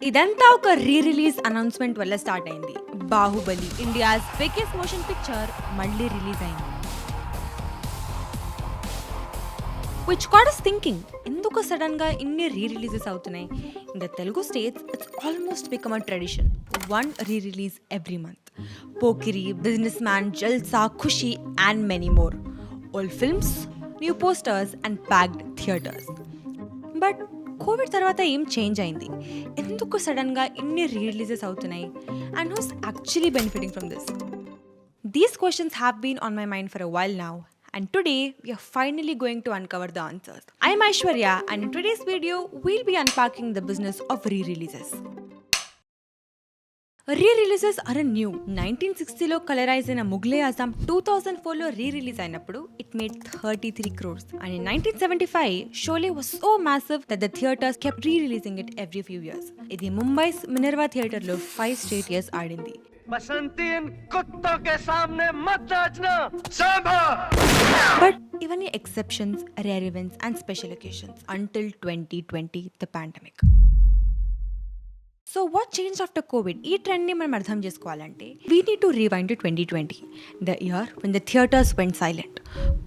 ఇదంతా ఒక రీ-రిలీజ్ అనౌన్స్‌మెంట్ వల్ల స్టార్ట్ అయింది. 'Baahubali' India's biggest motion picture మళ్ళీ రిలీజ్ అయింది. విచ్ గాట్ us థింకింగ్, ఎందుకు సడన్ గా ఇన్ని రీ-రిలీజెస్ అవుతున్నాయి? In the Telugu states it's almost become a tradition. One re-release every month. Pokiri, businessman, Jalsa, Kushi and many more. Old films, new posters and packed theatres. But Covid తర్వాత ఏం change అయింది? ఎందుకు సడన్గా ఇన్ని రీ-రిలీజెస్ అవుతున్నాయి? And who's actually benefiting from this? These questions have been on my mind for a while now, and today we are finally going to uncover the answers. I am Aishwarya, and in today's video we'll be unpacking the business of re-releases. Re-releases are new. 1960లో colourise అయిన ముగ్లే ఆజం 2004లో re-release అయినప్పుడు it made 33 crores. And in 1975, Sholay was so massive that the theaters kept re-releasing it every few years. ఇది ముంబైస్ Minerva థియేటర్లో 5 straight years ఆడింది. But ఇవన్నీ exceptions, rare events and special occasions until 2020, the pandemic. So what change after Covid? ఈ ట్రెండ్ని మనం అర్థం చేసుకోవాలంటే we need to rewind to 2020, the year when the theatres vent silent.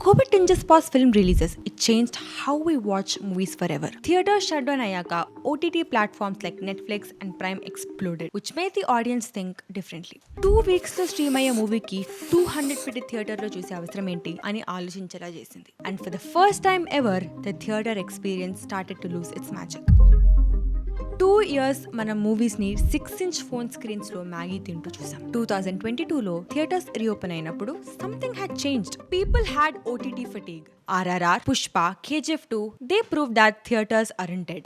Covid didn't just pause film releases, it changed how we watch movies forever. Theaters shut down అయ్యాక OTT platforms like Netflix and Prime exploded, which made the audience think differently. 2 weeksలో stream అయ్యే మూవీకి 200 పెట్టి థియేటర్లో చూసే అవసరం ఏంటి అని ఆలోచించేలా చేసింది. And for the first time ever the theatre experience started to lose it's magic. 2 years మనం మూవీస్ని 6-inch ఫోన్ స్క్రీన్స్లో మ్యాగీ తింటూ చూసాం. 2022లో థియేటర్స్ రీఓపెన్ అయినప్పుడు something had changed. People had OTT fatigue. RRR, Pushpa, KGF 2, they proved that theaters aren't dead.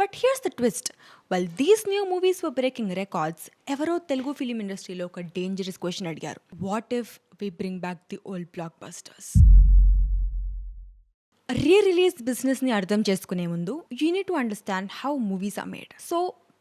But here's the twist. While these new movies were breaking records, ఎవరో Telugu film ఇండస్ట్రీలో ఒక dangerous question అడిగారు. What if we bring back the old blockbusters? Re-release బిజినెస్ని అర్థం చేసుకునే ముందు you need to understand how movies are made. So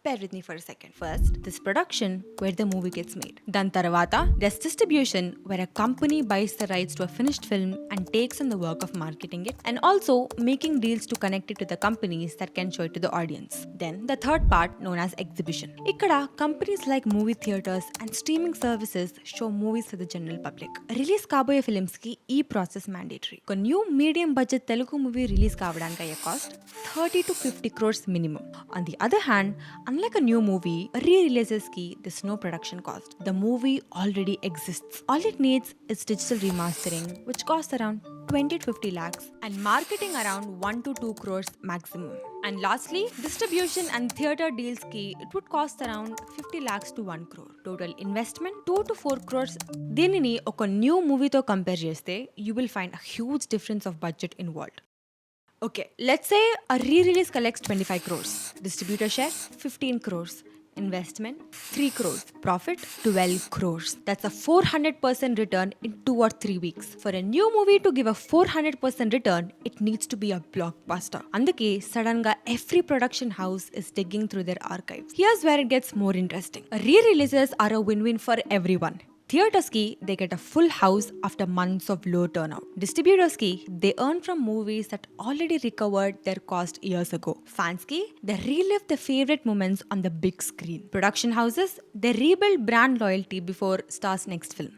bear with me for a second. First, this production where the movie gets made. Then tarvata, there's distribution where a company buys the rights to a finished film and takes on the work of marketing it, and also making deals to connect it to the companies that can show it to the audience. Then the third part, known as exhibition. Ikkada companies like movie theaters and streaming services show movies to the general public. Release kaboye films ki ee process mandatory. A new medium budget Telugu movie release kavadaniki ayye cost 30 to 50 crores minimum. On the other hand, unlike a new movie, re-releases ki there's no production cost. The movie already exists. All it needs is digital remastering, which costs around 20 to 50 lakhs, and marketing around 1 to 2 crores maximum. And lastly, distribution and theater deals ki it would cost around 50 lakhs to 1 crore. Total investment 2 to 4 crores. Denini oka new movie to compare cheste, you will find a huge difference of budget involved. Okay, let's say a re-release collects 25 crores. Distributor share 15 crores. Investment 3 crores. Profit 12 crores. That's a 400% return in 2 or 3 weeks. For a new movie to give a 400% return, it needs to be a blockbuster. Andake sudden ga every production house is digging through their archives. Here's where it gets more interesting. Re-releases are a win-win for everyone. Theaters ki, they get a full house after months of low turnout. Distributors ki, they earn from movies that already recovered their cost years ago. Fans ki, they relive their favorite moments on the big screen. Production houses, they rebuild brand loyalty before stars' next film.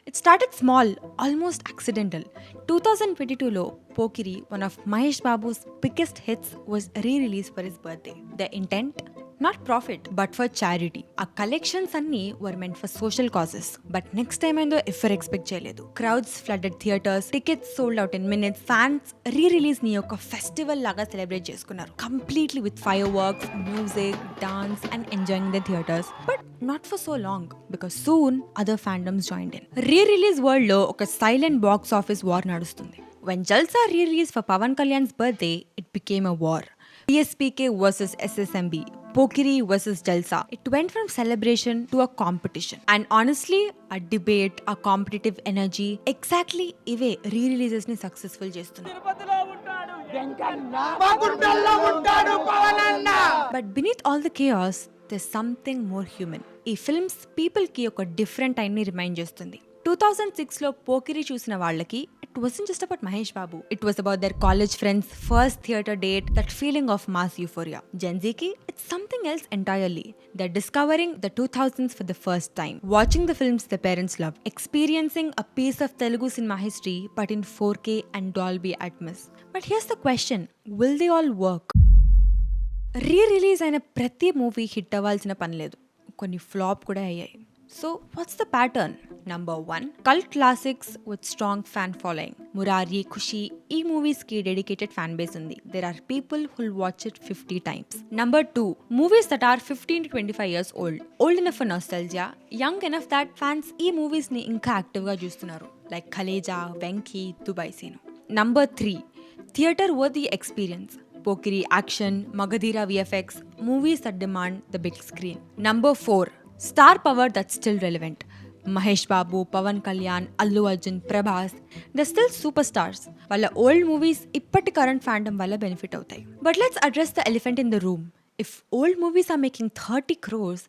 It started small, almost accidental. 2022lo, Pokiri, one of Mahesh Babu's biggest hits, was re-released for his birthday. The intent? Not profit, but for charity. Our collections anni were meant for social causes. But next time I ever expect cheyaledu. Crowds flooded theaters, tickets sold out in minutes. Fans re-release ni oka festival laga celebrate cheskunnaru. Completely with fireworks, music, dance and enjoying the theaters. But not for so long, because soon other fandoms joined in. Re-release world lo oka silent box office war nadustundi. When Jalsa re-released for Pawan Kalyan's birthday, it became a war. PSPK versus SSMB, Pokiri versus Jalsa. It went from celebration to a competition. And honestly, a debate, a competitive energy, exactly ive re-releases ni successful chestunnadu. But beneath all the chaos, there's something more human. ఈ films people కి ఒక different time ని remind చేస్తుంది. 2006లో పోకిరి చూసిన వాళ్ళకి it wasn't just about Mahesh Babu. It was about their college friends' first theatre date, that feeling of mass euphoria. Gen Z ki, it's something else entirely. They're discovering the 2000s for the first time, watching the films their parents loved, experiencing a piece of Telugu cinema history but in 4K and Dolby Atmos. But here's the question, will they all work? రీ-రిలీజ్ అయిన ప్రతి movie hit అవ్వాల్సిన పని లేదు, కొన్ని flop కూడా అయ్యాయి. So what's the pattern? Number 1, cult classics with strong fan following. Murari, Kushi, ఈ మూవీస్కి డెడికేటెడ్ ఫ్యాన్ బేస్ ఉంది. There are people who'll watch it 50 times. Number 2, movies that are 15 to 25 years old enough for nostalgia, young enough that fans ఈ మూవీస్ని ఇంకా యాక్టివ్గా చూస్తున్నారు, like Khaleja, Venky, Dubai Seenu. Number 3, theatre worthy experience. Pokiri action, Magadhira VFX, movies that demand the big screen. Number 4, star power that's still relevant. Mahesh Babu, Pawan Kalyan, Allu Arjun, Prabhas, they're still superstars. While old movies ippati current fandom valla benefit avutayi. But let's address the elephant in the room. If old movies are making 30 crores,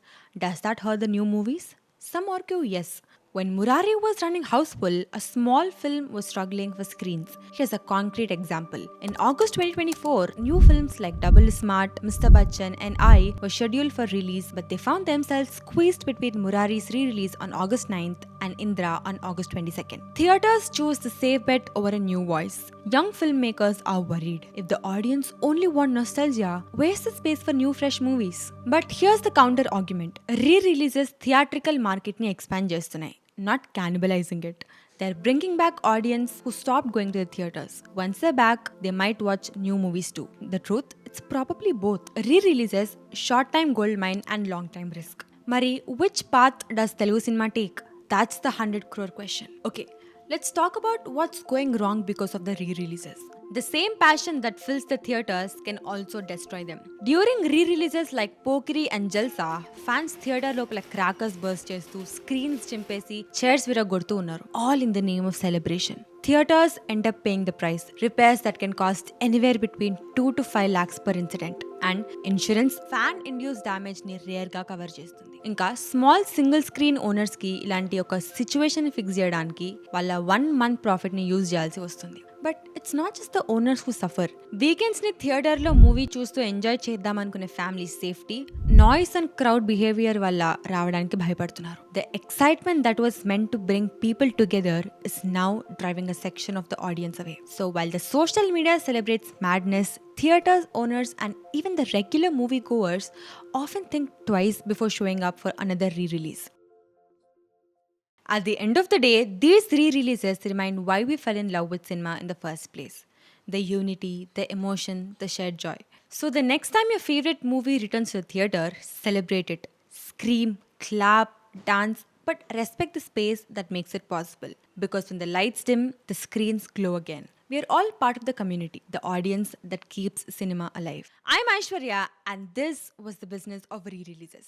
does that hurt the new movies? Some argue yes. When Murari was running houseful, a small film was struggling for screens. Here's a concrete example. In August 2024, new films like Double Smart, Mr. Bachchan and I were scheduled for release, but they found themselves squeezed between Murari's re-release on August 9th and Indra on August 22nd. Theaters choose the safe bet over a new voice. Young filmmakers are worried. If the audience only want nostalgia, where's the space for new fresh movies? But here's the counter argument. Re-releases theatrical market ni expand చేస్తున్నాయి, not cannibalizing it. They're bringing back audience who stopped going to the theaters. Once they're back, they might watch new movies too. The truth, it's probably both. Re-releases, short-time gold mine and long-time risk. Mari, which path does Telugu cinema take? That's the 100 crore question. Okay, let's talk about what's going wrong because of the re-releases. The same passion that fills the theaters can also destroy them. During re-releases like Pokiri and Jalsa, fans theater lopala crackers burst chestu, screens chimpesi, chairs viragortu unnaru, all in the name of celebration. Theaters end up paying the price. Repairs that can cost anywhere between 2 to 5 lakhs per incident. And insurance fan induced damage ni rare ga cover చేస్తుంది. ఇంకా small single screen owners కి ఇలాంటి ఒక situation fix చేయడానికి వాళ్ళ 1 month profit ని use చేయాల్సి వస్తుంది. But it's not just the owners who suffer. Weekends ని థియేటర్ లో మూవీ చూస్తూ ఎంజాయ్ చేద్దాం అనుకునే family safety, noise and crowd behaviour వల్ల రావడానికి భయపడుతున్నారు. The excitement that was meant to bring people together is now driving a section of the audience away. So while the social media celebrates madness, theaters owners and even the regular moviegoers often think twice before showing up for another re-release. At the end of the day, these re-releases remind why we fell in love with cinema in the first place. The unity, the emotion, the shared joy. So the next time your favorite movie returns to the theater, celebrate it. Scream, clap, dance, but respect the space that makes it possible. Because when the lights dim, the screens glow again. We are all part of the community, the audience that keeps cinema alive. I'm Aishwarya, and this was the business of re-releases.